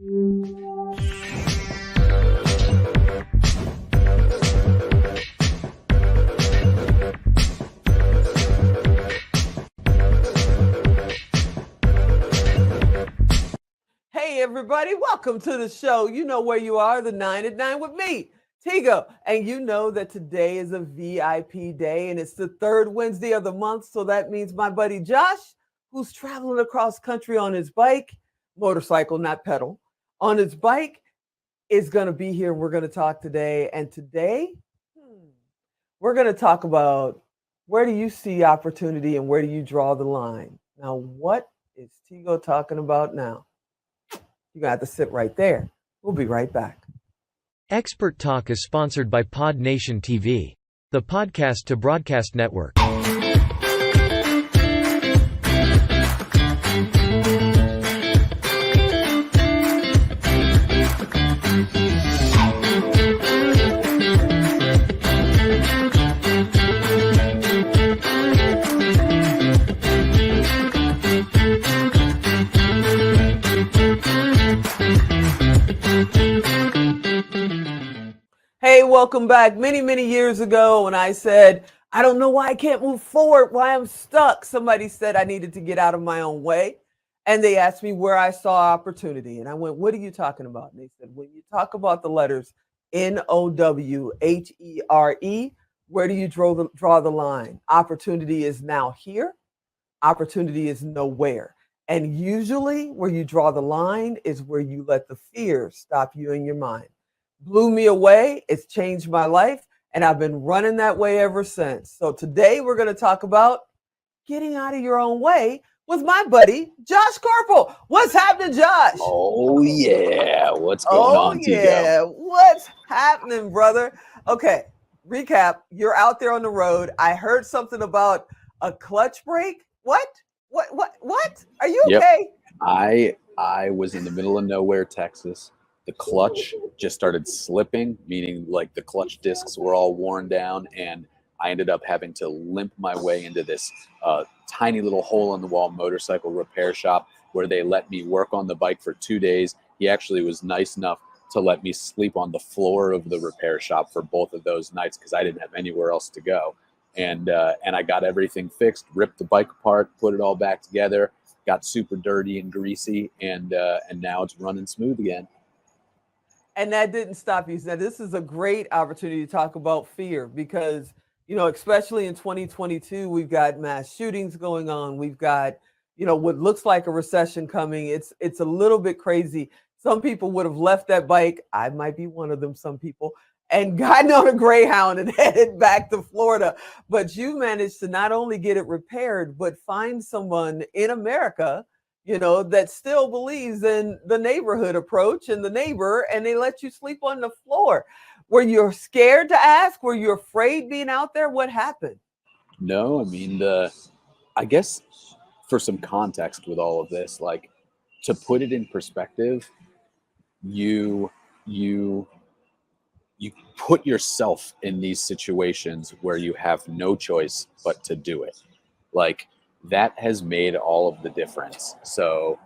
Hey, everybody, welcome to the show. You know where you are, the 9 at 9 with me, Tigo. And you know that today is a VIP day and it's the third Wednesday of the month. So that means my buddy Josh, who's traveling across country on his bike, motorcycle, not pedal, on his bike, is going to be here. We're going to talk today. And today, we're going to talk about where do you see opportunity and where do you draw the line? Now, what is Tigo talking about now? You're going to have to sit right there. We'll be right back. Expert Talk is sponsored by Pod Nation TV, the podcast to broadcast network. Hey, welcome back. Many years ago when I said, I don't know why I can't move forward, why I'm stuck. Somebody said I needed to get out of my own way. And they asked me where I saw opportunity. And I went, what are you talking about? And they said, when you talk about the letters Nowhere, where do you draw the line? Opportunity is now here. Opportunity is nowhere. And usually where you draw the line is where you let the fear stop you in your mind. Blew me away. It's changed my life. And I've been running that way ever since. So today we're going to talk about getting out of your own way with my buddy, Josh Koerpel. What's happening, Josh? Oh, yeah. What's going on, Tigo? Yeah. What's happening, brother? Okay. Recap. You're out there on the road. I heard something about a clutch brake. What? Are you okay? I was in the middle of nowhere, Texas. The clutch just started slipping, meaning like the clutch discs were all worn down, and I ended up having to limp my way into this tiny little hole-in-the-wall motorcycle repair shop where they let me work on the bike for 2 days. He actually was nice enough to let me sleep on the floor of the repair shop for both of those nights because I didn't have anywhere else to go. And I got everything fixed, ripped the bike apart, put it all back together, got super dirty and greasy, and now it's running smooth again. And that didn't stop you. Now, this is a great opportunity to talk about fear because, you know, especially in 2022, we've got mass shootings going on. We've got, you know, what looks like a recession coming. It's a little bit crazy. Some people would have left that bike. I might be one of them, some people, and gotten on a Greyhound and headed back to Florida. But you managed to not only get it repaired, but find someone in America, you know, that still believes in the neighborhood approach and the neighbor, and they let you sleep on the floor. Were you scared to ask? Were you afraid being out there? What happened? No, I mean, I guess for some context with all of this, like to put it in perspective, you put yourself in these situations where you have no choice but to do it. Like, that has made all of the difference. So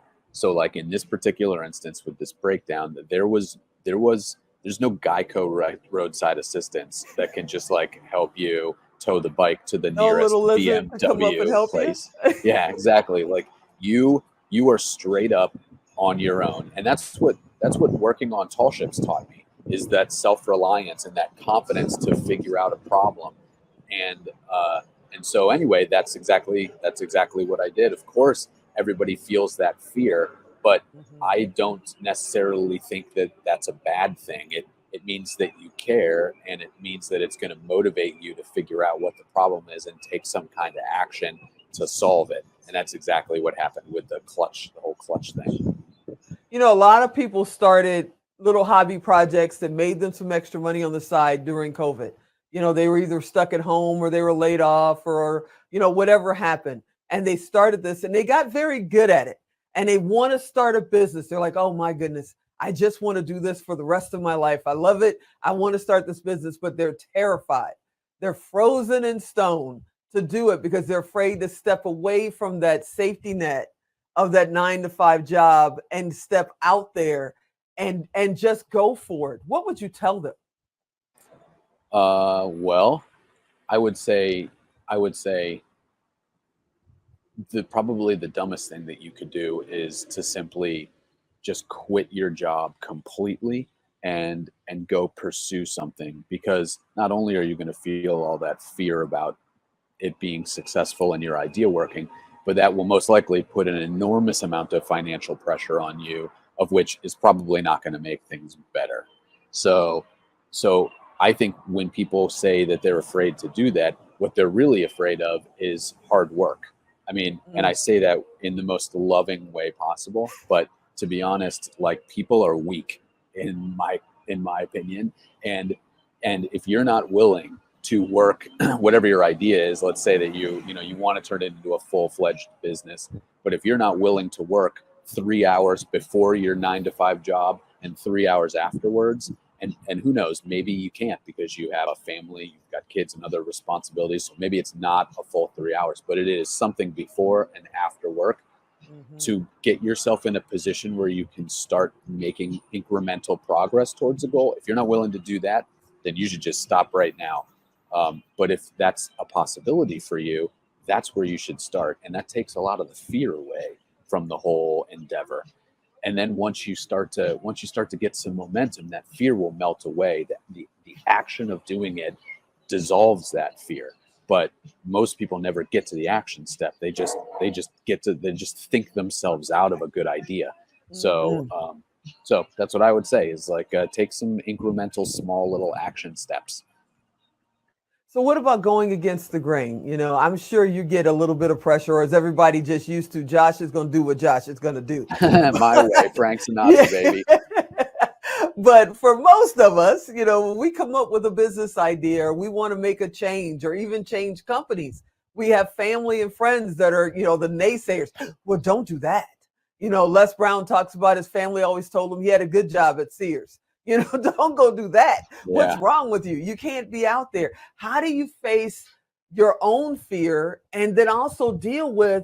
like in this particular instance with this breakdown, there's no Geico roadside assistance that can just like help you tow the bike to the nearest BMW place. Yeah, exactly. Like you are straight up on your own. And that's what working on tall ships taught me, is that self-reliance and that confidence to figure out a problem. And so anyway, that's exactly what I did. Of course, everybody feels that fear, but I don't necessarily think that that's a bad thing. It means that you care, and it means that it's going to motivate you to figure out what the problem is and take some kind of action to solve it. And that's exactly what happened with the whole clutch thing. You know, a lot of people started little hobby projects that made them some extra money on the side during COVID. You know, they were either stuck at home or they were laid off or, you know, whatever happened. And they started this and they got very good at it. And they want to start a business. They're like, oh, my goodness, I just want to do this for the rest of my life. I love it. I want to start this business, but they're terrified. They're frozen in stone to do it because they're afraid to step away from that safety net of that 9-to-5 job and step out there and just go for it, what would you tell them? Well, I would say, I would say the probably the dumbest thing that you could do is to simply just quit your job completely and go pursue something, because not only are you going to feel all that fear about it being successful and your idea working, but that will most likely put an enormous amount of financial pressure on you, of which is probably not going to make things better. So, so I think when people say that they're afraid to do that, what they're really afraid of is hard work. I mean, and I Mm. say that in the most loving way possible, but to be honest, like, people are weak in my opinion, and if you're not willing to work whatever your idea is, let's say that you want to turn it into a full-fledged business, but if you're not willing to work 3 hours before your 9 to 5 job and 3 hours afterwards, and who knows, maybe you can't because you have a family, you've got kids and other responsibilities, so maybe it's not a full 3 hours, but it is something before and after work, Mhm. to get yourself in a position where you can start making incremental progress towards a goal. If you're not willing to do that, then you should just stop right now. But if that's a possibility for you, that's where you should start. And that takes a lot of the fear away from the whole endeavor. And then once you start to get some momentum, that fear will melt away. The action of doing it dissolves that fear. But most people never get to the action step. They just think themselves out of a good idea. So Mhm. so that's what I would say is, like, take some incremental, small little action steps. So what about going against the grain? I'm sure you get a little bit of pressure, or is everybody just used to Josh is going to do what Josh is going to do? My way, Frank Yeah. Sinatra, baby. But for most of us, when we come up with a business idea or we want to make a change or even change companies, we have family and friends that are, the naysayers. Well, don't do that. Les Brown talks about his family always told him he had a good job at Sears. Don't go do that. What's Yeah. wrong with you? You can't be out there. How do you face your own fear and then also deal with,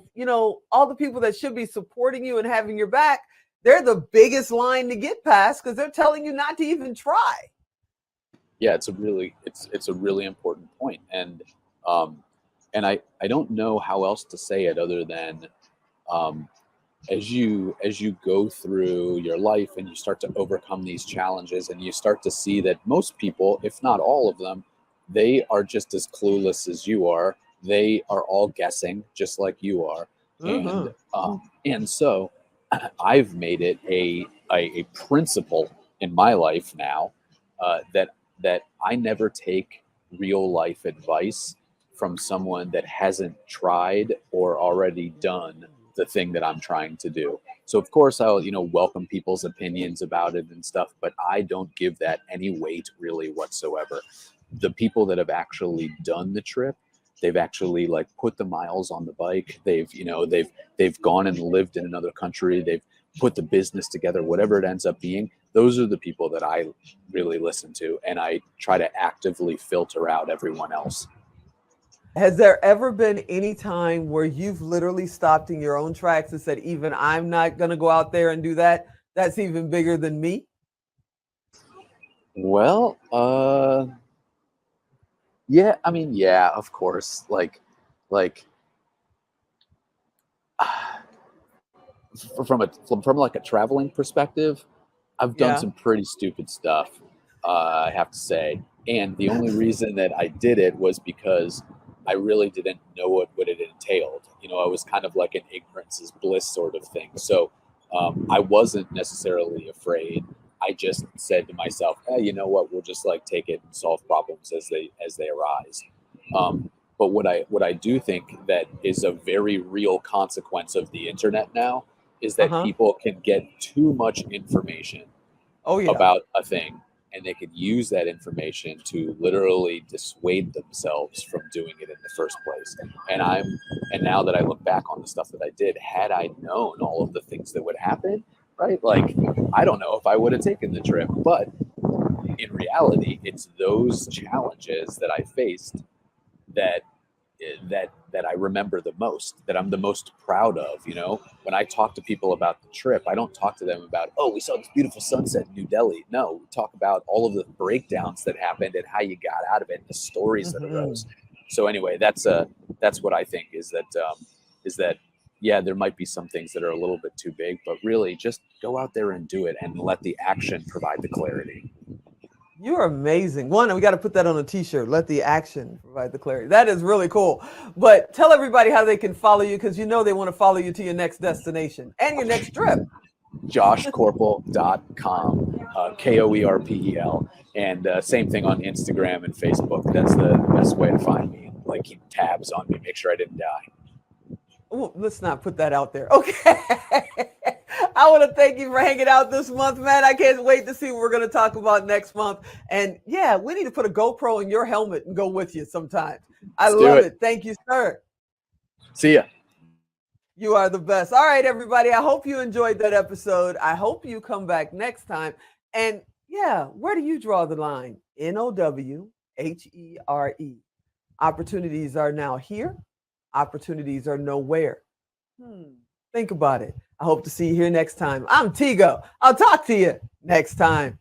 all the people that should be supporting you and having your back? They're the biggest line to get past because they're telling you not to even try. Yeah, it's a really important point, um, and I don't know how else to say it other than, um, as you go through your life and you start to overcome these challenges and you start to see that most people, if not all of them, they are just as clueless as you are. They are all guessing just like you are, and Uh-huh. and so I've made it a principle in my life now, that I never take real life advice from someone that hasn't tried or already done the thing that I'm trying to do. So of course I'll, welcome people's opinions about it and stuff, but I don't give that any weight really whatsoever. The people that have actually done the trip, they've actually, like, put the miles on the bike. They've gone and lived in another country. They've put the business together, whatever it ends up being. Those are the people that I really listen to, and I try to actively filter out everyone else. Has there ever been any time where you've literally stopped in your own tracks and said, even I'm not going to go out there and do that? That's even bigger than me? Well, yeah, I mean, yeah, of course. Like from like a traveling perspective, I've done Yeah. some pretty stupid stuff, I have to say. And the only reason that I did it was because I really didn't know what it entailed. I was kind of like an ignorance is bliss sort of thing. So I wasn't necessarily afraid. I just said to myself, you know what? We'll just, like, take it and solve problems as they arise. Um, but what I do think that is a very real consequence of the internet now is that Uh-huh. people can get too much information Oh, yeah. about a thing, and they could use that information to literally dissuade themselves from doing it in the first place. And now that I look back on the stuff that I did, had I known all of the things that would happen, right? Like, I don't know if I would have taken the trip, but in reality, it's those challenges that I faced that that I remember the most, that I'm the most proud of. You know, when I talk to people about the trip, I don't talk to them about, oh, we saw this beautiful sunset in New Delhi. No, we talk about all of the breakdowns that happened and how you got out of it, and the stories that arose. So anyway, that's what I think is that yeah, there might be some things that are a little bit too big, but really just go out there and do it and let the action provide the clarity. You're amazing. One, we got to put that on a t-shirt. Let the action provide the clarity. That is really cool. But tell everybody how they can follow you, because you know they want to follow you to your next destination and your next trip. JoshKoerpel.com, Koerpel. And same thing on Instagram and Facebook. That's the best way to find me. Like, keep tabs on me, make sure I didn't die. Oh, let's not put that out there. Okay. I want to thank you for hanging out this month, man. I can't wait to see what we're going to talk about next month. And yeah, we need to put a GoPro in your helmet and go with you sometimes. I love it. Thank you, sir. See ya. You are the best. All right, everybody. I hope you enjoyed that episode. I hope you come back next time. And yeah, where do you draw the line? NOWHERE. Opportunities are now here. Opportunities are nowhere. Think about it. I hope to see you here next time. I'm Tigo. I'll talk to you next time.